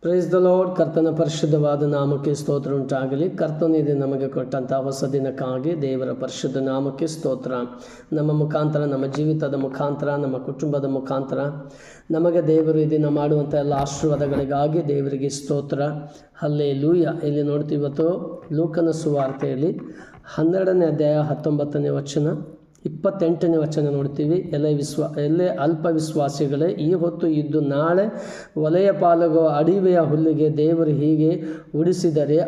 Praise the lord. ಕರ್ತನ ಪರಿಶುದ್ಧವಾದ ನಾಮಕ್ಕೆ ಸ್ತೋತ್ರ ಉಂಟಾಗಲಿ. ಕರ್ತನ ಇದು ನಮಗೆ ಕೊಟ್ಟಂಥ ಹೊಸ ದಿನಕ್ಕಾಗಿ ದೇವರ ಪರಿಶುದ್ಧ ನಾಮಕ್ಕೆ ಸ್ತೋತ್ರ. ನಮ್ಮ ಮುಖಾಂತರ, ನಮ್ಮ ಜೀವಿತದ ಮುಖಾಂತರ, ನಮ್ಮ ಕುಟುಂಬದ ಮುಖಾಂತರ ನಮಗೆ ದೇವರು ಈ ದಿನ ಮಾಡುವಂಥ ಎಲ್ಲ ಆಶೀರ್ವಾದಗಳಿಗಾಗಿ ದೇವರಿಗೆ ಸ್ತೋತ್ರ. ಹಲ್ಲೆಲೂಯ. ಇಲ್ಲಿ ನೋಡ್ತೀವಿ, ಇವತ್ತು ಲೂಕನ ಸುವಾರ್ತೆಯಲ್ಲಿ 12ನೇ ಅಧ್ಯಾಯ 19ನೇ ವಚನ 28ನೇ ವಚನ ನೋಡ್ತೀವಿ. ಎಲ್ಲೇ ಅಲ್ಪ ವಿಶ್ವಾಸಿಗಳೇ, ಈ ಹೊತ್ತು ಇದ್ದು ನಾಳೆ ಒಲೆಯ ಪಾಲಾಗುವ ಅಡಿವೆಯ ಹುಲ್ಲಿಗೆ ದೇವರು ಹೀಗೆ ಉಡಿಸಿದರೆ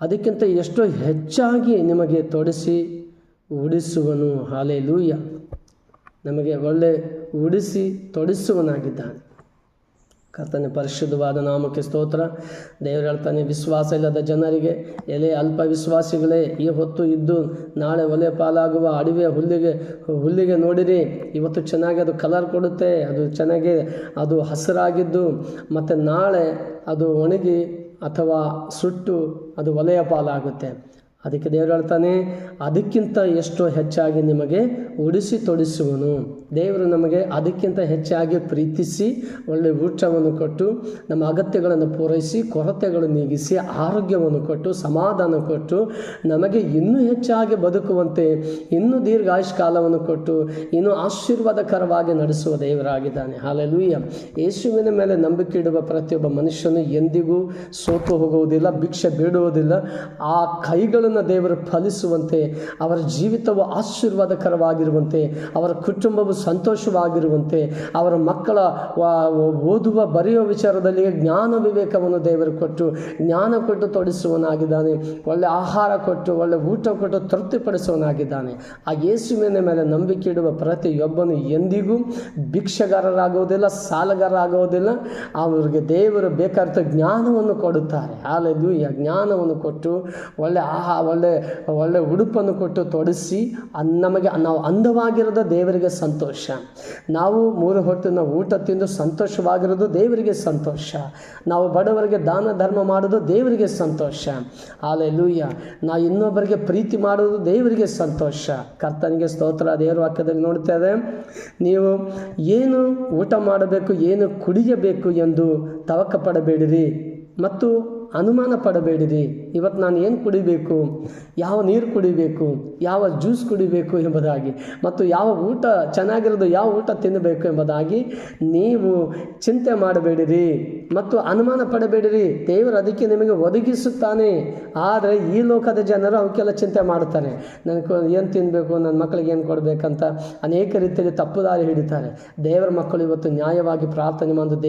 ಅದಕ್ಕಿಂತ ಎಷ್ಟೋ ಹೆಚ್ಚಾಗಿ ನಿಮಗೆ ತೊಡಿಸಿ ಉಡಿಸುವನು. ಹಲ್ಲೆಲೂಯ. ನಮಗೆ ಒಳ್ಳೆ ಉಡಿಸಿ ತೊಡಿಸುವನಾಗಿದ್ದಾನೆ. ಕರ್ತನ ಪರಿಶುದ್ಧವಾದ ನಾಮಕ್ಕೆ ಸ್ತೋತ್ರ. ದೇವರು ಹೇಳ್ತಾನೆ, ವಿಶ್ವಾಸ ಇಲ್ಲದ ಜನರಿಗೆ, ಎಲೆ ಅಲ್ಪ ವಿಶ್ವಾಸಿಗಳೇ, ಈ ಹೊತ್ತು ಇದ್ದು ನಾಳೆ ಒಲೆ ಪಾಲಾಗುವ ಅಡವಿಯ ಹುಲ್ಲಿಗೆ ನೋಡಿರಿ. ಇವತ್ತು ಚೆನ್ನಾಗಿ ಅದು ಕಲರ್ ಕೊಡುತ್ತೆ, ಅದು ಚೆನ್ನಾಗಿ ಅದು ಹಸಿರಾಗಿದ್ದು ಮತ್ತು ನಾಳೆ ಅದು ಒಣಗಿ ಅಥವಾ ಸುಟ್ಟು ಅದು ಒಲೆಯ ಪಾಲಾಗುತ್ತೆ. ಅದಕ್ಕೆ ದೇವರು ಹೇಳ್ತಾನೆ, ಅದಕ್ಕಿಂತ ಎಷ್ಟೋ ಹೆಚ್ಚಾಗಿ ನಿಮಗೆ ಉಡಿಸಿ ತೊಡಿಸುವನು. ದೇವರು ನಮಗೆ ಅದಕ್ಕಿಂತ ಹೆಚ್ಚಾಗಿ ಪ್ರೀತಿಸಿ ಒಳ್ಳೆಯ ಊಟವನ್ನು ಕೊಟ್ಟು ನಮ್ಮ ಅಗತ್ಯಗಳನ್ನು ಪೂರೈಸಿ ಕೊರತೆಗಳು ನೀಗಿಸಿ ಆರೋಗ್ಯವನ್ನು ಕೊಟ್ಟು ಸಮಾಧಾನ ಕೊಟ್ಟು ನಮಗೆ ಇನ್ನೂ ಹೆಚ್ಚಾಗಿ ಬದುಕುವಂತೆ ಇನ್ನೂ ದೀರ್ಘಾಯುಷ್ ಕಾಲವನ್ನು ಕೊಟ್ಟು ಇನ್ನೂ ಆಶೀರ್ವಾದಕರವಾಗಿ ನಡೆಸುವ ದೇವರಾಗಿದ್ದಾನೆ. ಹಲ್ಲೆಲೂಯ. ಯೇಸುವಿನ ಮೇಲೆ ನಂಬಿಕೆ ಇಡುವ ಪ್ರತಿಯೊಬ್ಬ ಮನುಷ್ಯನು ಎಂದಿಗೂ ಸೋತು ಹೋಗುವುದಿಲ್ಲ, ಭಿಕ್ಷೆ ಬೇಡುವುದಿಲ್ಲ. ಆ ಕೈಗಳನ್ನು ದೇವರು ಫಲಿಸುವಂತೆ, ಅವರ ಜೀವಿತವು ಆಶೀರ್ವಾದಕರವಾಗಿರುವಂತೆ, ಅವರ ಕುಟುಂಬವು ಸಂತೋಷವಾಗಿರುವಂತೆ, ಅವರ ಮಕ್ಕಳ ಓದುವ ಬರೆಯುವ ವಿಚಾರದಲ್ಲಿ ಜ್ಞಾನ ವಿವೇಕವನ್ನು ದೇವರು ಜ್ಞಾನ ಕೊಟ್ಟು ತೊಡಿಸುವನಾಗಿದ್ದಾನೆ. ಒಳ್ಳೆ ಆಹಾರ ಕೊಟ್ಟು ಒಳ್ಳೆ ಊಟ ಕೊಟ್ಟು ತೃಪ್ತಿಪಡಿಸುವನಾಗಿದ್ದಾನೆ. ಆ ಯೇಸುವಿನ ಮೇಲೆ ನಂಬಿಕೆ ಇಡುವ ಪ್ರತಿಯೊಬ್ಬನು ಎಂದಿಗೂ ಭಿಕ್ಷಗಾರರಾಗುವುದಿಲ್ಲ, ಸಾಲಗಾರರಾಗುವುದಿಲ್ಲ. ಅವರಿಗೆ ದೇವರು ಬೇಕಾದ ಜ್ಞಾನವನ್ನು ಕೊಡುತ್ತಾರೆ. ಹಲ್ಲೆಲೂಯ. ಜ್ಞಾನವನ್ನು ಕೊಟ್ಟು ಒಳ್ಳೆ ಉಡುಪನ್ನು ಕೊಟ್ಟು ತೊಡಿಸಿ ನಾವು ಅಂದವಾಗಿರೋದು ದೇವರಿಗೆ ಸಂತೋಷ. ನಾವು 3 ಹೊತ್ತಿನ ಊಟ ತಿಂದು ಸಂತೋಷವಾಗಿರೋದು ದೇವರಿಗೆ ಸಂತೋಷ. ನಾವು ಬಡವರಿಗೆ ದಾನ ಧರ್ಮ ಮಾಡೋದು ದೇವರಿಗೆ ಸಂತೋಷ. ಹಲ್ಲೆಲೂಯ. ನಾವು ಇನ್ನೊಬ್ಬರಿಗೆ ಪ್ರೀತಿ ಮಾಡೋದು ದೇವರಿಗೆ ಸಂತೋಷ. ಕರ್ತನಿಗೆ ಸ್ತೋತ್ರ. ದೇವರ ವಾಕ್ಯದಲ್ಲಿ ನೋಡ್ತೇವೆ, ನೀವು ಏನು ಊಟ ಮಾಡಬೇಕು, ಏನು ಕುಡಿಯಬೇಕು ಎಂದು ತವಕ ಪಡಬೇಡಿರಿ ಮತ್ತು ಅನುಮಾನ ಪಡಬೇಡಿರಿ. ಇವತ್ತು ನಾನು ಏನು ಕುಡಿಬೇಕು, ಯಾವ ನೀರು ಕುಡಿಬೇಕು, ಯಾವ ಜ್ಯೂಸ್ ಕುಡಿಬೇಕು ಎಂಬುದಾಗಿ, ಮತ್ತು ಯಾವ ಊಟ ಚೆನ್ನಾಗಿರೋದು, ಯಾವ ಊಟ ತಿನ್ನಬೇಕು ಎಂಬುದಾಗಿ ನೀವು ಚಿಂತೆ ಮಾಡಬೇಡಿರಿ ಮತ್ತು ಅನುಮಾನ ಪಡಬೇಡಿರಿ. ದೇವರು ಅದಕ್ಕೆ ನಿಮಗೆ ಒದಗಿಸುತ್ತಾನೆ. ಆದರೆ ಈ ಲೋಕದ ಜನರು ಅವಕ್ಕೆಲ್ಲ ಚಿಂತೆ ಮಾಡ್ತಾರೆ. ನನಗೆ ಏನು ತಿನ್ನಬೇಕು, ನನ್ನ ಮಕ್ಕಳಿಗೆ ಏನು ಕೊಡಬೇಕಂತ ಅನೇಕ ರೀತಿಯಲ್ಲಿ ತಪ್ಪು ದಾರಿ ಹಿಡಿತಾರೆ. ದೇವರ ಮಕ್ಕಳು ಇವತ್ತು ನ್ಯಾಯವಾಗಿ ಪ್ರಾರ್ಥನೆ ಮಾಡಿ